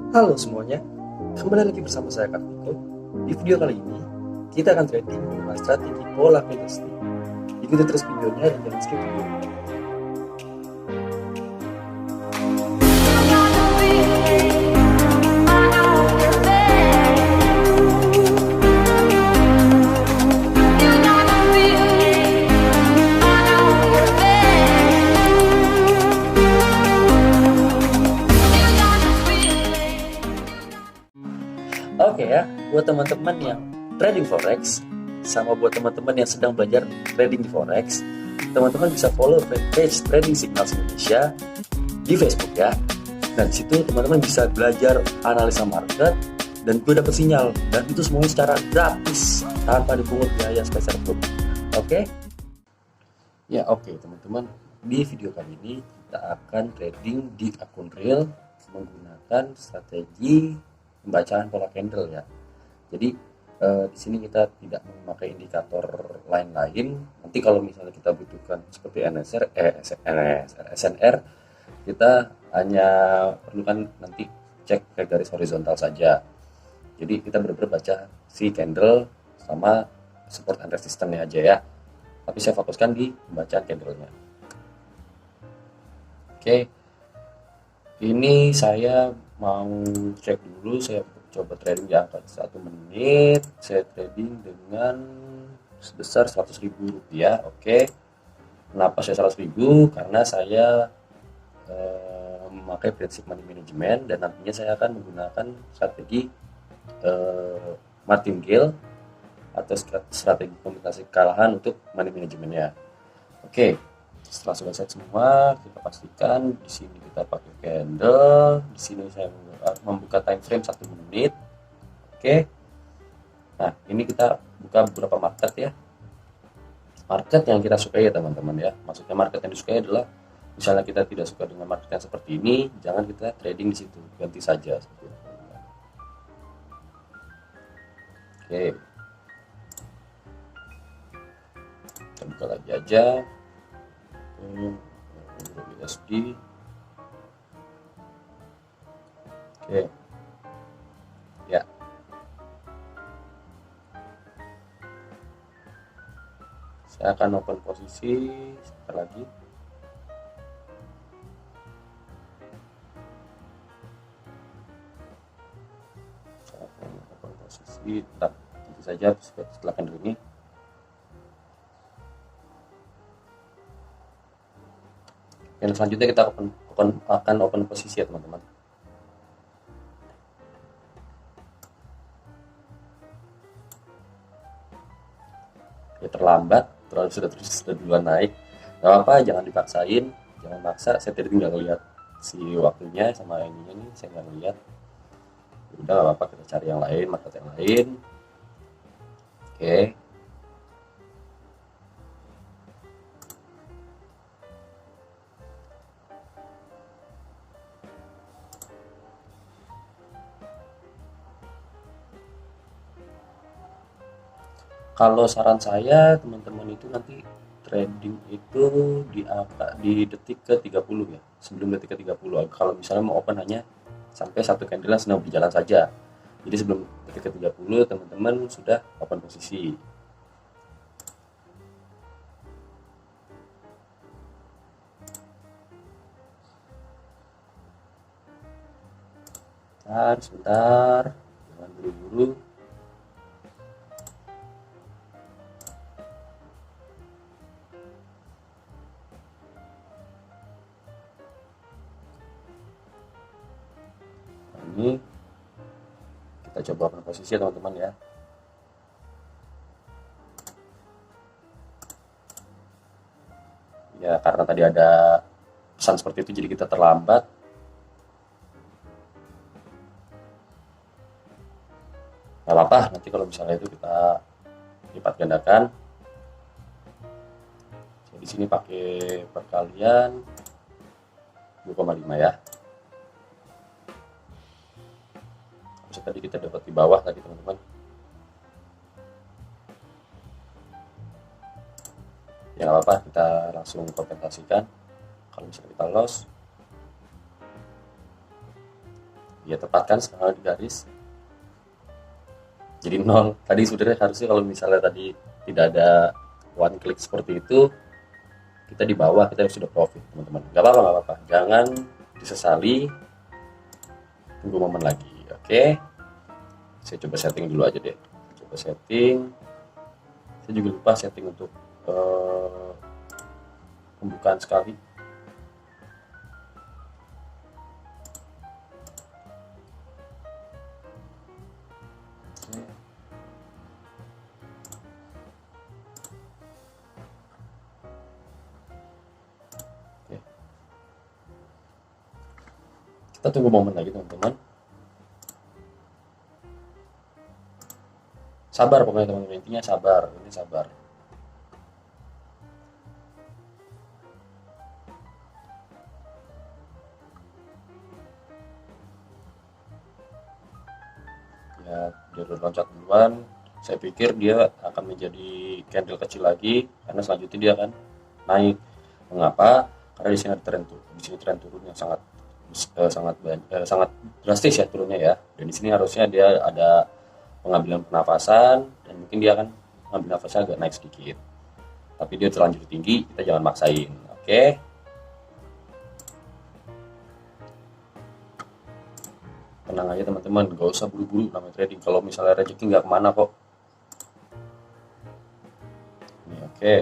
Halo semuanya, kembali lagi bersama saya Kartiko. Di video kali ini, kita akan trading menggunakan strategi pola candlestick. Ikuti terus videonya dan jangan skip videonya. Oke ya, buat teman-teman yang trading forex, sama buat teman-teman yang sedang belajar trading di forex, teman-teman bisa follow page Trading Signals Indonesia di Facebook ya. Dan di situ teman-teman bisa belajar analisa market dan gue dapet sinyal, dan itu semuanya secara gratis tanpa dipungut biaya spesial pun. Oke? Ya oke teman-teman, di video kali ini kita akan trading di akun real menggunakan strategi pembacaan pola candle ya. Jadi di sini kita tidak memakai indikator lain-lain. Nanti kalau misalnya kita butuhkan seperti SNR, kita hanya perlukan nanti cek ke garis horizontal saja. Jadi kita benar-benar baca si candle sama support and resistance-nya aja ya. Tapi saya fokuskan di pembacaan candle-nya. Oke, ini saya mau cek dulu, saya coba trading di angka 1 menit. Saya trading dengan sebesar 100.000 rupiah. Oke, kenapa saya 100.000? Karena saya memakai prinsip money management, dan nantinya saya akan menggunakan strategi martingale atau strategi kombinasi kekalahan untuk money managementnya. Oke, setelah selesai semua, kita pastikan di sini kita pakai candle. Di sini saya membuka time frame 1 menit. Oke. Nah, ini kita buka beberapa market ya. Market yang kita sukai ya teman-teman ya. Maksudnya market yang disukai adalah misalnya kita tidak suka dengan market yang seperti ini, jangan kita trading di situ, ganti saja seperti itu. Oke. Kita buka lagi aja. USD. Oke. Ya. Saya akan open posisi sebentar lagi. Saya akan open posisi, tentu saja setelah candle ini. Dan selanjutnya kita akan open posisi ya teman-teman. Ya terlambat, sudah duluan naik. Gak apa-apa, jangan dipaksain, jangan maksa. Saya tadi tinggal lihat si waktunya sama ininya nih, saya nggak lihat. Udah gak apa-apa, kita cari yang lain, market yang lain. Oke. Kalau saran saya teman-teman itu nanti trading itu di detik ke 30 ya, sebelum detik ke 30. Kalau misalnya mau open hanya sampai satu candle sedang berjalan saja. Jadi sebelum detik ke 30 teman-teman sudah open posisi. Sebentar, jangan buru-buru. Ini kita coba open posisi ya teman-teman ya. Ya karena tadi ada pesan seperti itu jadi kita terlambat. Gak apa-apa, nanti kalau misalnya itu kita lipat gandakan. Saya di sini pakai perkalian 2,5 ya. Tadi kita dapat di bawah tadi teman-teman. Ya nggak apa-apa, kita langsung kompensasikan. Kalau misalnya kita loss, Ya tepat kan sekarang di garis. Jadi 0. Tadi sebenarnya harusnya kalau misalnya tadi tidak ada one click seperti itu, kita di bawah, kita sudah profit teman-teman. Nggak apa-apa, jangan disesali, tunggu momen lagi. Oke, saya coba setting dulu aja deh. Coba setting. Saya juga lupa setting untuk pembukaan sekali. Kita tunggu momen lagi teman-teman. Sabar pokoknya teman-teman, intinya sabar, ini sabar. Ya, dia udah loncat duluan. Saya pikir dia akan menjadi candle kecil lagi karena selanjutnya dia akan naik. Mengapa? Karena di sini ada tren turun. Di sini tren turun yang sangat drastis ya turunnya ya. Dan di sini harusnya dia ada pengambilan pernafasan dan mungkin dia akan mengambil nafasnya agak naik sedikit. Tapi dia terlanjur tinggi, kita jangan maksain. Oke. Tenang aja teman-teman, gak usah buru-buru namanya trading. Kalau misalnya rezeki nggak kemana kok. Ini oke.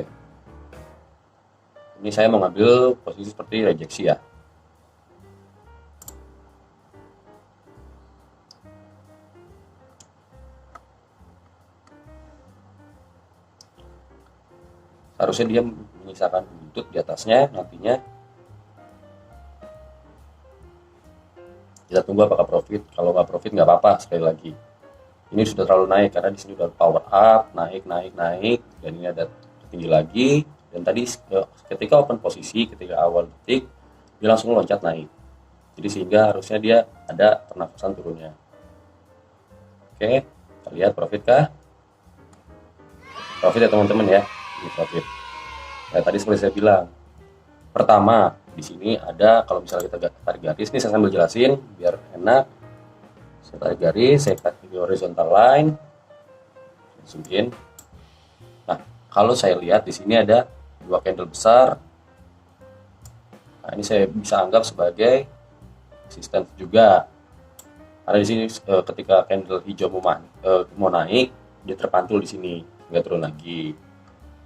Ini saya mau ngambil posisi seperti rejeksi ya. Harusnya dia menyisakan buntut di atasnya, nantinya kita tunggu apakah profit. Kalau nggak profit nggak apa-apa, sekali lagi ini sudah terlalu naik karena di sini udah power up, naik, dan ini ada tinggi lagi. Dan tadi ketika open posisi, ketika awal detik dia langsung loncat naik, jadi sehingga harusnya dia ada pernafasan turunnya. Oke, kita lihat profit kah? Profit ya teman-teman ya, ini profit. Nah, tadi seperti saya bilang, pertama di sini ada, kalau misalnya kita tarik garis, ini saya sambil jelasin biar enak. Saya tarik garis, saya tarik di horizontal line, zoom in. Nah, kalau saya lihat di sini ada dua candle besar. Nah, ini saya bisa anggap sebagai resistance juga. Karena di sini ketika candle hijau mau naik, dia terpantul di sini, nggak turun lagi.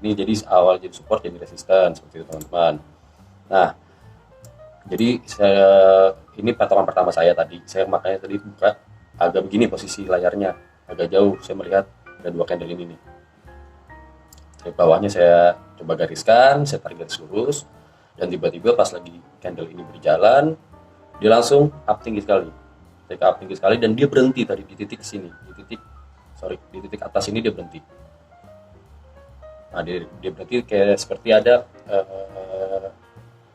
Ini jadi awal jadi support, jadi resistance seperti itu teman-teman. Nah, jadi ini patokan pertama saya tadi. Saya makanya tadi buka agak begini posisi layarnya, agak jauh. Saya melihat ada dua candle ini nih. Dari bawahnya saya coba gariskan, saya tarik garis lurus, dan tiba-tiba pas lagi candle ini berjalan, dia langsung up tinggi sekali. Take up tinggi sekali dan dia berhenti tadi di titik sini, di titik atas ini dia berhenti. Nah, dia berarti kayak seperti ada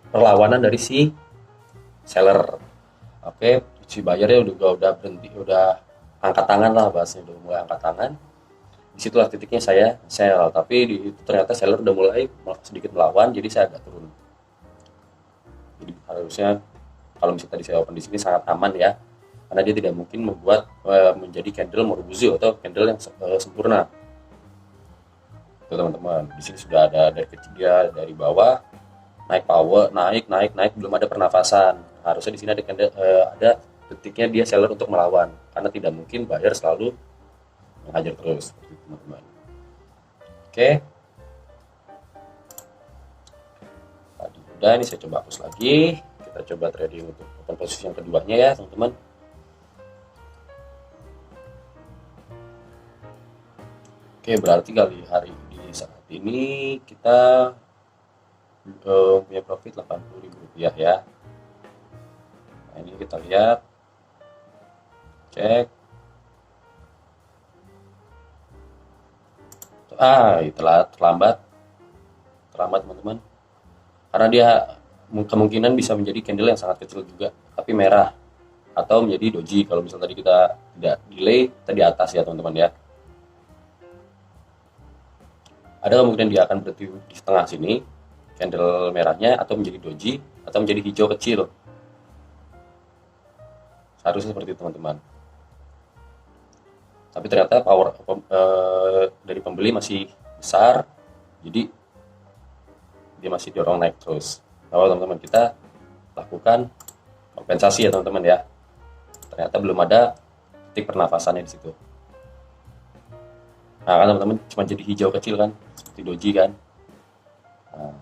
perlawanan dari si seller. Oke, si buyernya udah berhenti, udah angkat tangan lah bahasanya, udah mulai angkat tangan. Disitulah titiknya saya sell, tapi ternyata seller udah mulai sedikit melawan, jadi saya agak turun. Jadi harusnya kalau misalnya tadi saya open di sini sangat aman ya, karena dia tidak mungkin membuat menjadi candle Morubuzu atau candle yang sempurna. Itu teman-teman, di sini sudah ada dari kecil, dia dari bawah naik power, naik, belum ada pernafasan. Harusnya di sini ada detiknya dia seller untuk melawan, karena tidak mungkin buyer selalu menghajar terus, teman-teman. Oke, tadi udah, ini saya coba hapus lagi. Kita coba trading untuk open posisi yang keduanya ya teman-teman. Oke, berarti kali hari di saat ini kita punya profit Rp80.000 ya. Nah, ini kita lihat, cek. Terlambat teman-teman, karena dia kemungkinan bisa menjadi candle yang sangat kecil juga, tapi merah, atau menjadi doji. Kalau misalnya tadi kita tidak delay, kita di atas ya teman-teman ya. Ada kemungkinan dia akan berhenti di tengah sini, candle merahnya, atau menjadi doji, atau menjadi hijau kecil Harusnya seperti itu teman-teman. Tapi ternyata power dari pembeli masih besar, jadi dia masih dorong naik terus. Kalau teman-teman kita lakukan kompensasi ya teman-teman ya. Ternyata belum ada titik pernafasannya di situ. Nah kan teman-teman cuma jadi hijau kecil kan, seperti doji kan. Nah,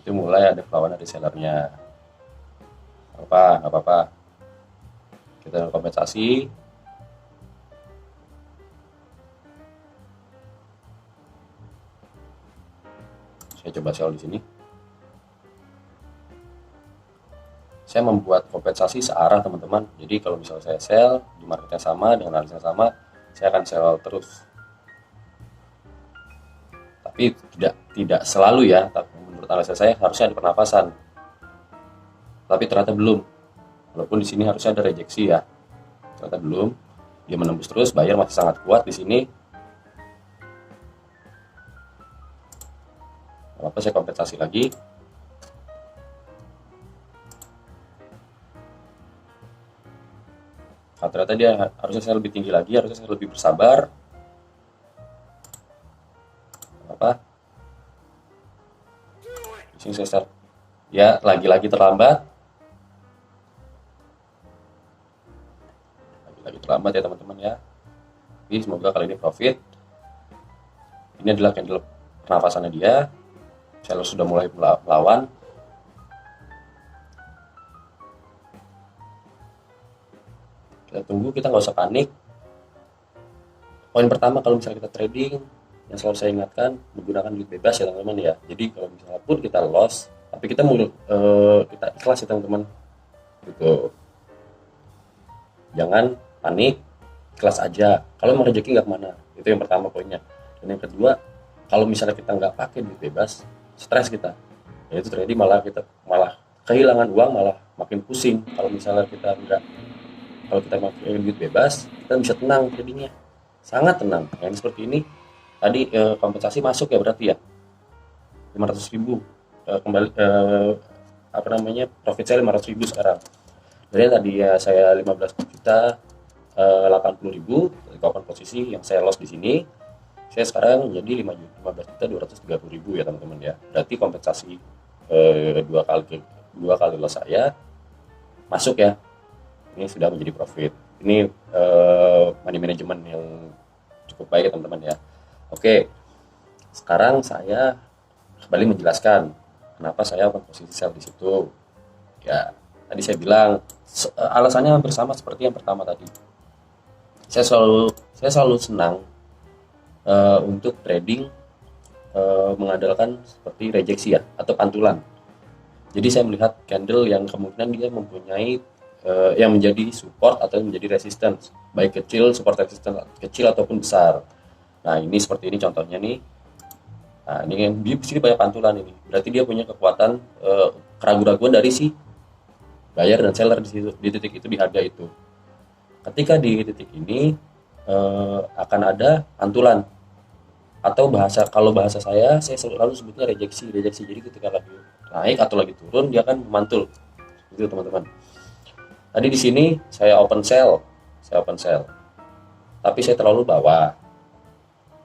itu mulai ada perlawanan dari sellernya. Nggak apa-apa. Kita kompensasi. Saya coba sell di sini. Saya membuat kompensasi searah teman-teman. Jadi kalau misalnya saya sell di marketnya sama dengan harganya sama, saya akan sell terus. Tapi tidak selalu ya. Tapi menurut analisa saya harusnya ada pernafasan. Tapi ternyata belum. Walaupun di sini harusnya ada rejeksi ya. Ternyata belum. Dia menembus terus, buyer masih sangat kuat di sini. Apa saya kompensasi lagi. Nah, ternyata dia harusnya saya lebih tinggi lagi, harusnya saya lebih bersabar. Apa? Di sini saya start. Ya, lagi-lagi terlambat. Lagi terlambat ya teman-teman ya. Jadi semoga kali ini profit. Ini adalah candle pernafasannya dia. Seller sudah mulai melawan. Kita tunggu, kita nggak usah panik. Poin pertama kalau misalnya kita trading, yang selalu saya ingatkan, menggunakan duit bebas ya teman-teman ya. Jadi kalau misalnya pun kita loss, tapi kita kita ikhlas ya teman-teman. Gitu. Jangan panik, ikhlas aja. Kalau mau rezeki nggak kemana, itu yang pertama poinnya. Dan yang kedua, kalau misalnya kita nggak pakai duit bebas, stres kita. Ya itu trading malah kehilangan uang, malah makin pusing. Kalau misalnya kita pakai duit bebas, kita bisa tenang tradingnya, sangat tenang. Yang seperti ini tadi kompensasi masuk ya berarti ya 500.000 kembali profit saya 500.000 sekarang. Dari tadi ya saya 15 juta 80.000 dari kapan posisi yang saya loss di sini, saya sekarang menjadi 15.230.000 ya teman-teman ya. Berarti kompensasi dua kali loss saya masuk ya. Ini sudah menjadi profit. Ini money management yang cukup baik ya teman-teman ya. Oke, sekarang saya kembali menjelaskan kenapa saya open posisi sell di situ. Ya, tadi saya bilang alasannya hampir sama seperti yang pertama tadi. Saya selalu senang untuk trading mengandalkan seperti rejeksi ya atau pantulan. Jadi saya melihat candle yang kemungkinan dia mempunyai yang menjadi support atau menjadi resistance, baik kecil, support resistance kecil ataupun besar. Nah ini seperti ini contohnya nih. Nah ini yang di sini banyak pantulan ini. Berarti dia punya kekuatan keraguan-keraguan dari si buyer dan seller di situ, di titik itu, di harga itu. Ketika di titik ini akan ada pantulan atau kalau bahasa saya selalu sebutnya rejeksi. Jadi ketika lagi naik atau lagi turun dia akan memantul. Itu teman-teman. Tadi di sini saya open sell. Tapi saya terlalu bawah.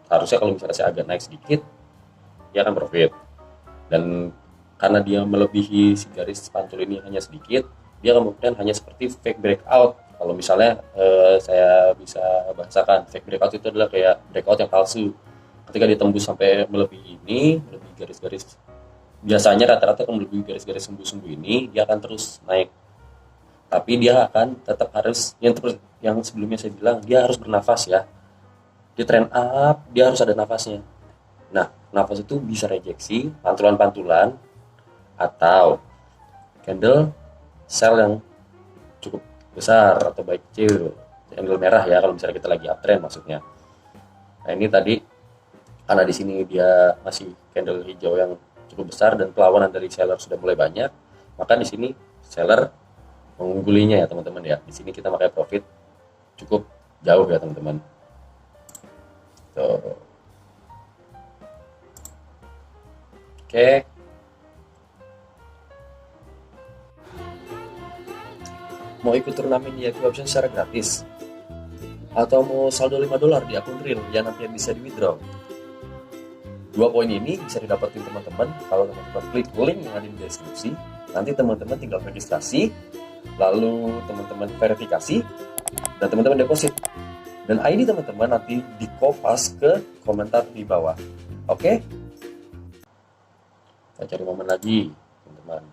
Harusnya kalau misalnya saya agak naik sedikit, dia akan profit. Dan karena dia melebihi si garis pantul ini hanya sedikit, dia kemungkinan hanya seperti fake breakout. Kalau misalnya saya bisa bahasakan, fake breakout itu adalah kayak breakout yang palsu. Ketika dia tembus sampai melebihi garis-garis, biasanya rata-rata kalau melebihi garis-garis sumbu-sumbu ini, dia akan terus naik. Tapi dia akan tetap harus yang sebelumnya saya bilang, dia harus bernafas ya. Dia trend up, dia harus ada nafasnya. Nah, nafas itu bisa rejeksi, pantulan-pantulan, atau candle sell yang cukup besar atau baik kecil, candle merah ya kalau misalnya kita lagi uptrend maksudnya. Nah ini tadi karena di sini dia masih candle hijau yang cukup besar dan perlawanan dari seller sudah mulai banyak, maka di sini seller mengunggulinya ya teman-teman ya. Di sini kita pakai profit cukup jauh ya teman-teman. Tuh. Oke. mau ikut turnamen di IQ Option secara gratis, atau mau saldo $5 di akun real yang nantinya bisa di withdraw. 2 poin ini bisa didapetin teman-teman kalau teman-teman klik link yang ada di deskripsi. Nanti teman-teman tinggal registrasi, lalu teman-teman verifikasi, dan teman-teman deposit. Dan ID teman-teman nanti di-kopas ke komentar di bawah. Oke? Kita cari momen lagi, teman-teman.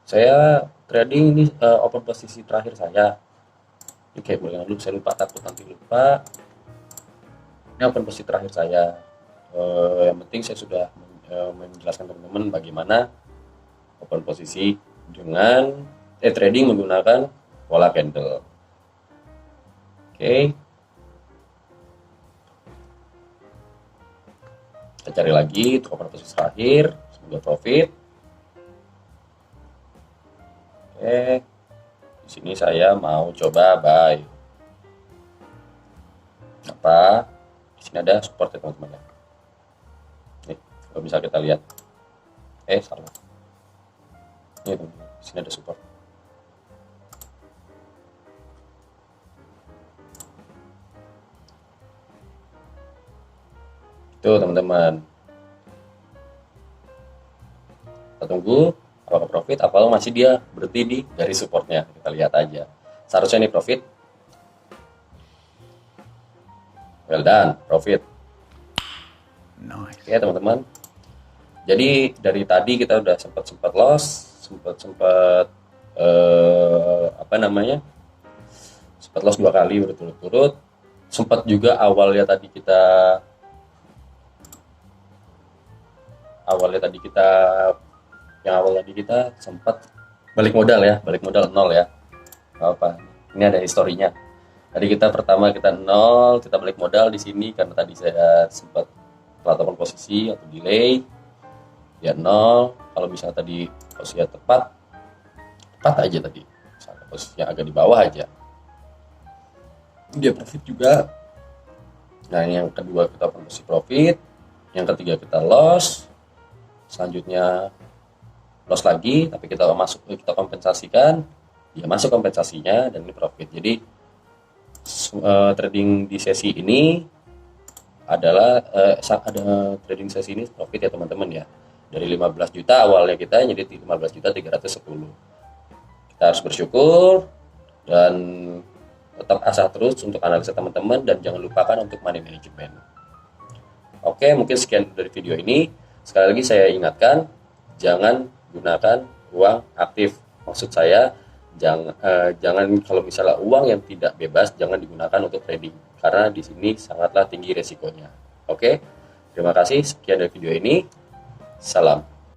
Saya trading ini open posisi terakhir saya. Ini kayak boleh dulu, saya lupa, takut nanti lupa. Ini open posisi terakhir saya. Yang penting saya sudah menjelaskan teman-teman bagaimana open posisi dengan trading menggunakan pola candle. Oke. Kita cari lagi untuk open posisi terakhir, semoga profit. Oke. Di sini saya mau coba buy. Apa? Di sini ada support ya teman-teman ya. Nih, kalau bisa kita lihat. Salah. Ini teman-teman, di sini ada support. Itu teman-teman. Kita tunggu apakah profit, apakah masih dia berhenti di garis supportnya. Kita lihat aja. Seharusnya ini profit. Well done, profit. Nice. Oke teman-teman. Jadi dari tadi kita udah sempat loss, sempat loss 2 kali berturut-turut. Sempat juga awalnya tadi kita sempat balik modal 0 ya. Apa? Ini ada historinya. Tadi kita pertama kita 0, kita balik modal di sini karena tadi saya sempat pelatapan posisi atau delay. Ya 0, kalau misalnya tadi posisinya tepat aja tadi. Misalnya posisinya agak di bawah aja. Dia profit juga. Nah, yang kedua kita posisi profit, yang ketiga kita loss. Selanjutnya loss lagi, tapi kita kompensasikan, dia masuk kompensasinya dan ini profit. Jadi trading di sesi ini adalah ada trading sesi ini profit ya teman-teman ya. Dari 15 juta awalnya kita jadi 15.310. Kita harus bersyukur dan tetap asah terus untuk analisa teman-teman dan jangan lupakan untuk money management. Oke, mungkin sekian dari video ini. Sekali lagi saya ingatkan, jangan gunakan uang aktif. Maksud saya, jangan kalau misalnya uang yang tidak bebas, jangan digunakan untuk trading. Karena di sini sangatlah tinggi resikonya. Oke, terima kasih. Sekian dari video ini. Salam.